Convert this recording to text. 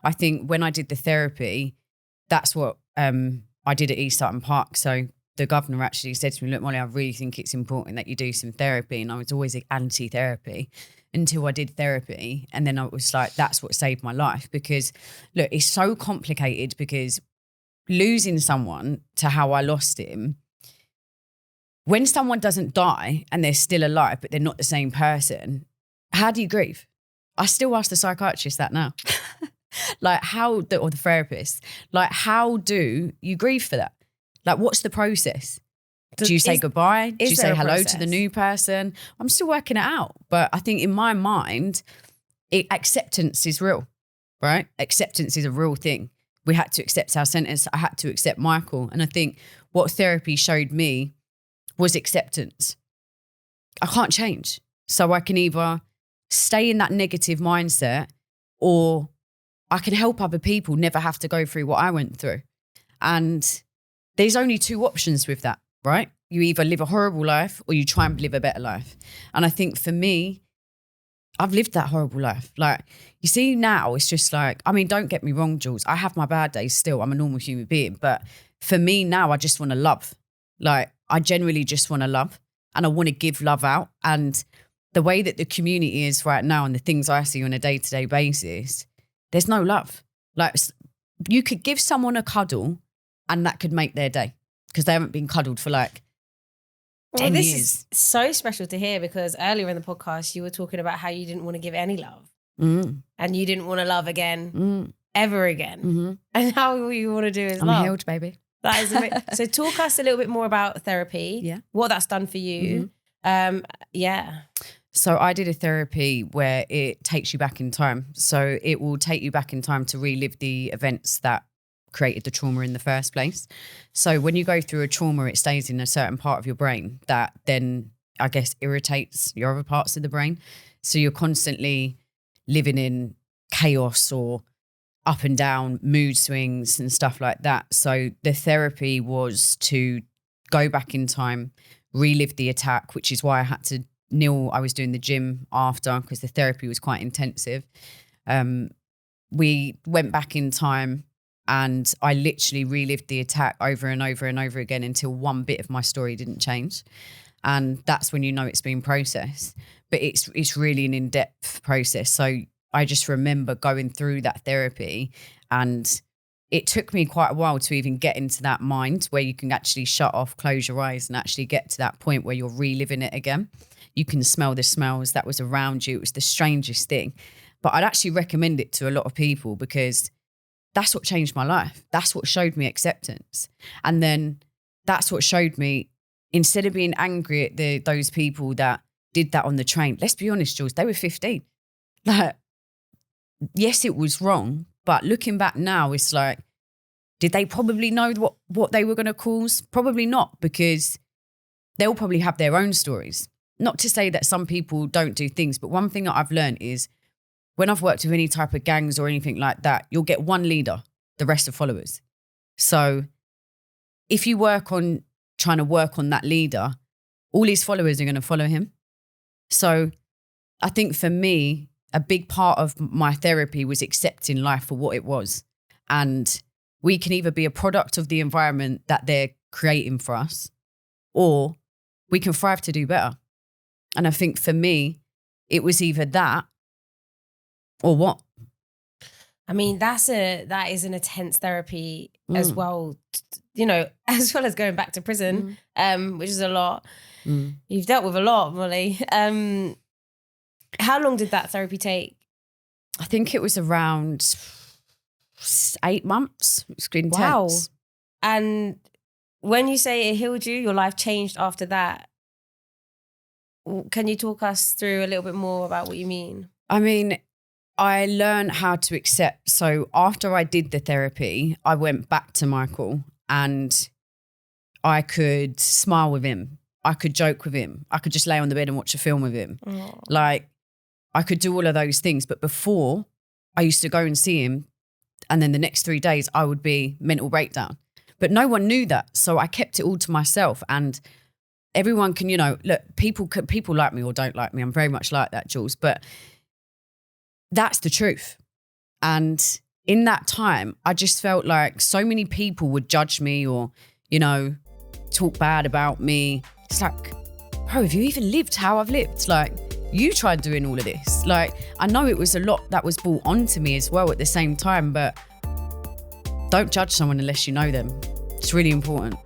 I think when I did the therapy, that's what I did at East Sutton Park. So the governor actually said to me, look, Molly, I really think it's important that you do some therapy. And I was always anti-therapy until I did therapy. And then I was like, that's what saved my life. Because look, it's so complicated, because losing someone to how I lost him, when someone doesn't die and they're still alive, but they're not the same person, how do you grieve? I still ask the psychiatrist that now. Like or the therapist, like, how do you grieve for that? Like, what's the process? Do you say goodbye? Do you say hello to the new person? I'm still working it out. But I think in my mind, acceptance is real, right? Acceptance is a real thing. We had to accept our sentence. I had to accept Michael. And I think what therapy showed me was acceptance. I can't change. So I can either stay in that negative mindset, or I can help other people never have to go through what I went through. And there's only two options with that, right? You either live a horrible life or you try and live a better life. And I think for me, I've lived that horrible life. Like, you see now, it's just like, I mean, don't get me wrong, Jules. I have my bad days still. I'm a normal human being. But for me now, I just want to love. Like, I generally just want to love, and I want to give love out. And the way that the community is right now and the things I see on a day-to-day basis, there's no love. Like, you could give someone a cuddle and that could make their day, because they haven't been cuddled for like 10 this years. Is so special to hear, because earlier in the podcast, you were talking about how you didn't want to give any love and you didn't want to love again, ever again. And how all you want to do is love. I'm healed, baby. That is amazing. So talk us a little bit more about therapy, what that's done for you. So I did a therapy where it takes you back in time. So it will take you back in time to relive the events that created the trauma in the first place. So when you go through a trauma, it stays in a certain part of your brain that then, I guess, irritates your other parts of the brain. So you're constantly living in chaos or up and down mood swings and stuff like that. So the therapy was to go back in time, relive the attack, which is why I had to kneel. I was doing the gym after, because the therapy was quite intensive. We went back in time and I literally relived the attack over and over and over again until one bit of my story didn't change. And that's when you know it's been processed. But it's really an in-depth process. So I just remember going through that therapy, and it took me quite a while to even get into that mind where you can actually shut off, close your eyes, and actually get to that point where you're reliving it again. You can smell the smells that was around you. It was the strangest thing. But I'd actually recommend it to a lot of people, because that's what changed my life. That's what showed me acceptance. And then that's what showed me, instead of being angry at those people that did that on the train, let's be honest, Jules, they were 15. Like, yes, it was wrong, but looking back now, it's like, did they probably know what they were going to cause? Probably not, because they'll probably have their own stories. Not to say that some people don't do things, but one thing that I've learned is when I've worked with any type of gangs or anything like that, you'll get one leader, the rest are followers. So if you work on trying to work on that leader, all his followers are going to follow him. So I think for me, a big part of my therapy was accepting life for what it was. And we can either be a product of the environment that they're creating for us, or we can thrive to do better. And I think for me, it was either that or what? I mean, that is an intense therapy as well, you know, as well as going back to prison, which is a lot. You've dealt with a lot, Molly. How long did that therapy take? I think it was around 8 months. It's been intense. Wow. And when you say it healed you, your life changed after that. Can you talk us through a little bit more about what you mean? I mean, I learned how to accept. So after I did the therapy, I went back to Michael and I could smile with him. I could joke with him. I could just lay on the bed and watch a film with him. Oh. Like, I could do all of those things. But before, I used to go and see him, and then the next 3 days I would be mental breakdown. But no one knew that. So I kept it all to myself. And everyone can, you know, look, people like me or don't like me. I'm very much like that, Jules. But that's the truth. And in that time, I just felt like so many people would judge me or, you know, talk bad about me. It's like, bro, have you even lived how I've lived? Like, you tried doing all of this. Like, I know it was a lot that was brought onto me as well at the same time, but don't judge someone unless you know them. It's really important.